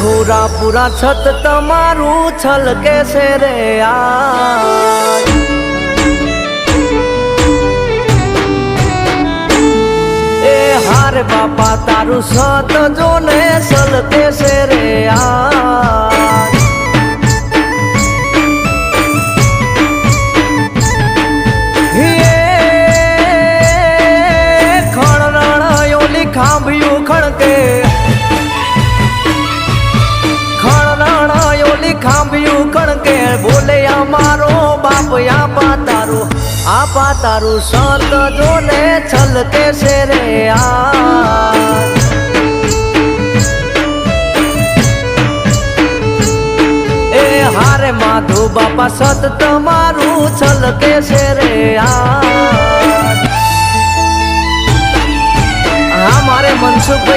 પૂરા પૂરા છત તમારું છલકે છે રે આ એ હારે બાપા તારું સત જોને છલકે છે રે આ ખાંભ્યું ખણકે ખણનાળાયોલી ખાંભ્યું ખણકે બોલે અમારો બાપ આપા તારું સંત જોને છલકે છે રે આ એ હારે માધુ બાપા સત તમારું છલકે છે રે આ મારે મનસુખ